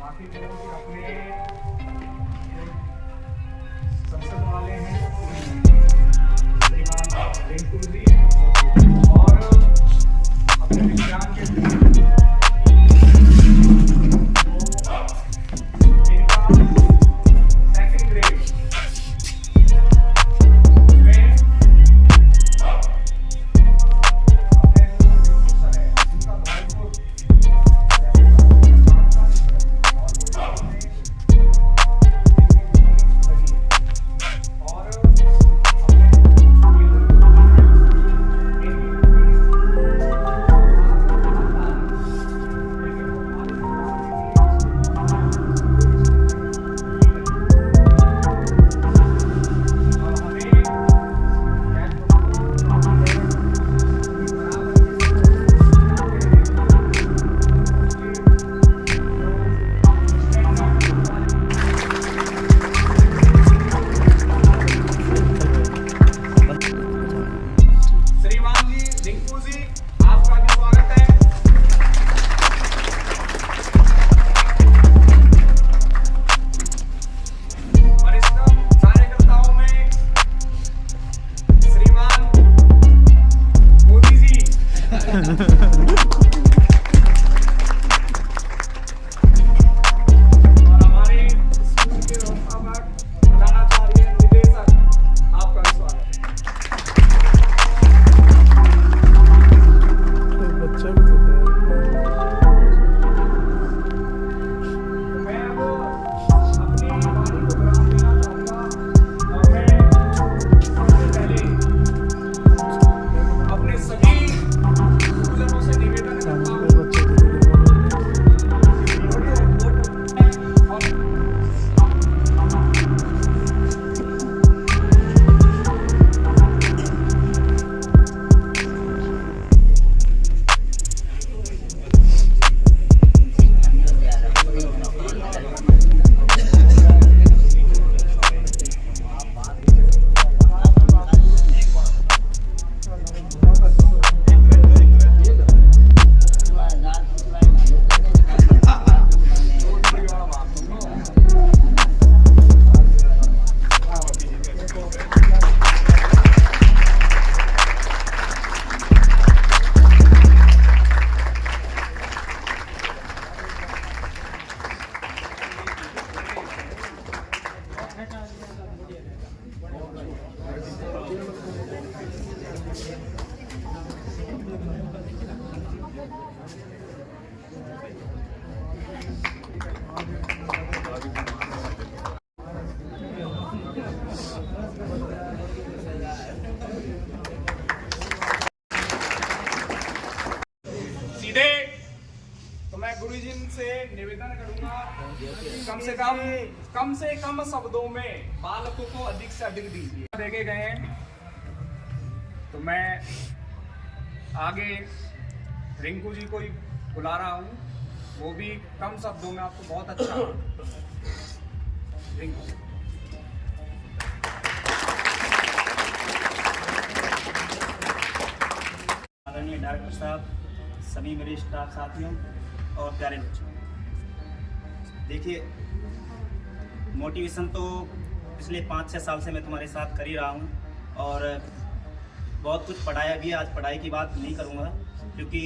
बाकी जो अपने संसद वाले हैं श्रीमान रिंकू जी और अपने विज्ञान के सेकंड ग्रेड गुरुजी से निवेदन करूंगा कम से कम शब्दों में बालकों को अधिक से अधिक दीजिए। देखे गए हैं तो मैं आगे रिंकू जी को ही बुला रहा हूँ, वो भी कम शब्दों में आपको बहुत अच्छा रिंकू। आदरणीय डायरेक्टर साहब, सभी मेरे स्टाफ साथियों और प्यारे बच्चों, देखिए मोटिवेशन तो पिछले 5-6 साल से मैं तुम्हारे साथ कर ही रहा हूँ और बहुत कुछ पढ़ाया भी है। आज पढ़ाई की बात नहीं करूँगा क्योंकि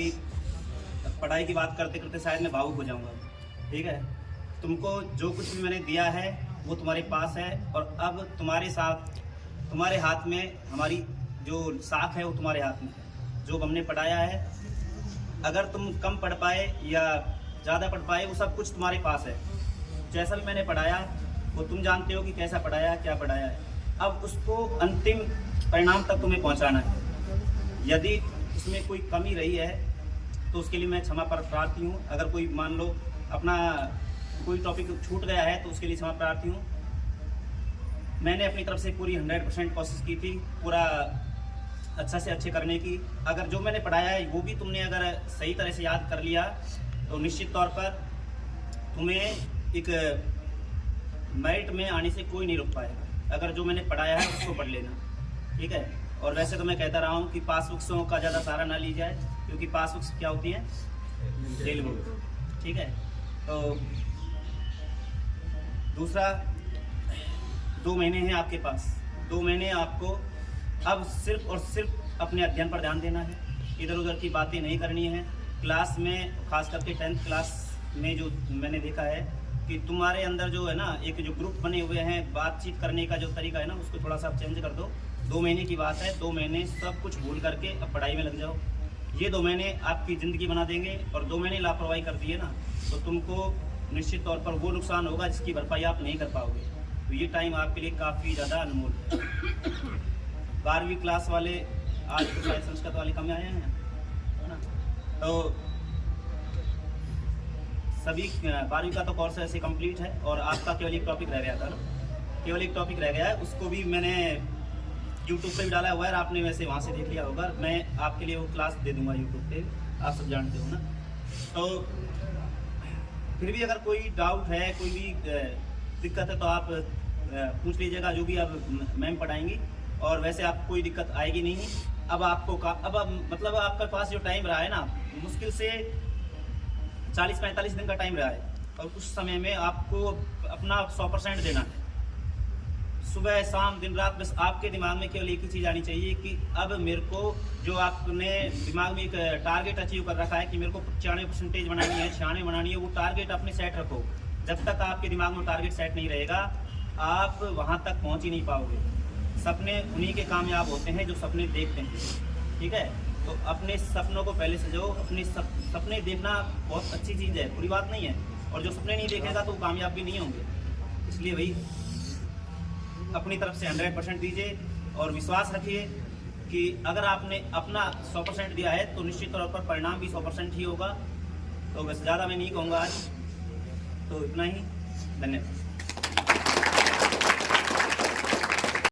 पढ़ाई की बात करते करते शायद मैं भावुक हो जाऊँगा। ठीक है, तुमको जो कुछ भी मैंने दिया है वो तुम्हारे पास है और अब तुम्हारे साथ तुम्हारे हाथ में हमारी जो साख है वो तुम्हारे हाथ में है। जो हमने पढ़ाया है, अगर तुम कम पढ़ पाए या ज़्यादा पढ़ पाए, वो सब कुछ तुम्हारे पास है। जैसा भी मैंने पढ़ाया वो तुम जानते हो कि कैसा पढ़ाया, क्या पढ़ाया है। अब उसको अंतिम परिणाम तक तुम्हें पहुंचाना है। यदि उसमें कोई कमी रही है तो उसके लिए मैं क्षमा प्रार्थी हूँ। अगर कोई मान लो अपना कोई टॉपिक छूट गया है तो उसके लिए क्षमा प्रार्थी हूँ। मैंने अपनी तरफ से पूरी 100% कोशिश की थी, पूरा अच्छा से अच्छे करने की। अगर जो मैंने पढ़ाया है वो भी तुमने अगर सही तरह से याद कर लिया तो निश्चित तौर पर तुम्हें एक मेरिट में आने से कोई नहीं रोक पाएगा। अगर जो मैंने पढ़ाया है उसको पढ़ लेना, ठीक है। और वैसे तो मैं कहता रहा हूँ कि पासबुक्सों का ज़्यादा सहारा ना ली जाए, क्योंकि पासबुक्स क्या होती हैं, फेल बुक, ठीक है। तो दूसरा, 2 महीने हैं आपके पास। 2 महीने आपको अब सिर्फ और सिर्फ अपने अध्ययन पर ध्यान देना है, इधर उधर की बातें नहीं करनी है। क्लास में, खास करके 10th क्लास में जो मैंने देखा है कि तुम्हारे अंदर जो है ना, एक जो ग्रुप बने हुए हैं, बातचीत करने का जो तरीका है ना, उसको थोड़ा सा चेंज कर दो। 2 महीने की बात है, 2 महीने सब कुछ भूल करके अब पढ़ाई में लग जाओ। ये 2 महीने आपकी ज़िंदगी बना देंगे। और 2 महीने लापरवाही कर दिए ना, तो तुमको निश्चित तौर पर वो नुकसान होगा जिसकी भरपाई आप नहीं कर पाओगे। तो ये टाइम आपके लिए काफ़ी ज़्यादा अनमोल है। 12वीं क्लास वाले आज तो शायद संस्कृत वाले कम आए हैं, है ना? तो सभी 12वीं का तो कोर्स ऐसे कंप्लीट है और आपका केवल एक टॉपिक रह गया था ना, केवल एक टॉपिक रह गया है। उसको भी मैंने यूट्यूब पे भी डाला हुआ है, आपने वैसे वहाँ से देख लिया होगा। मैं आपके लिए वो क्लास दे दूंगा यूट्यूब पे, आप सब जानते हो ना। तो फिर भी अगर कोई डाउट है, कोई भी दिक्कत है तो आप पूछ लीजिएगा, जो भी अब मैम पढ़ाएंगी। और वैसे आपको कोई दिक्कत आएगी नहीं। अब आपको मतलब आपके पास जो टाइम रहा है ना, मुश्किल से 40-45 दिन का टाइम रहा है और कुछ समय में आपको अपना 100% देना है। सुबह शाम दिन रात, बस आपके दिमाग में केवल एक ही चीज़ आनी चाहिए कि अब मेरे को, जो आपने दिमाग में एक टारगेट अचीव कर रखा है कि मेरे को 95% बनानी है, 96 बनानी है, वो टारगेट अपने सेट रखो। जब तक आपके दिमाग में टारगेट सेट नहीं रहेगा, आप वहाँ तक पहुँच ही नहीं पाओगे। सपने उन्हीं के कामयाब होते हैं जो सपने देखते हैं, ठीक है? तो अपने सपनों को पहले सजो। अपने सपने देखना बहुत अच्छी चीज़ है, बुरी बात नहीं है। और जो सपने नहीं देखेगा तो वो कामयाब भी नहीं होंगे। इसलिए भाई अपनी तरफ से 100% दीजिए और विश्वास रखिए कि अगर आपने अपना 100% दिया है तो निश्चित तौर पर परिणाम भी 100% ही होगा। तो बस ज़्यादा मैं नहीं कहूँगा आज, तो इतना ही। धन्यवाद।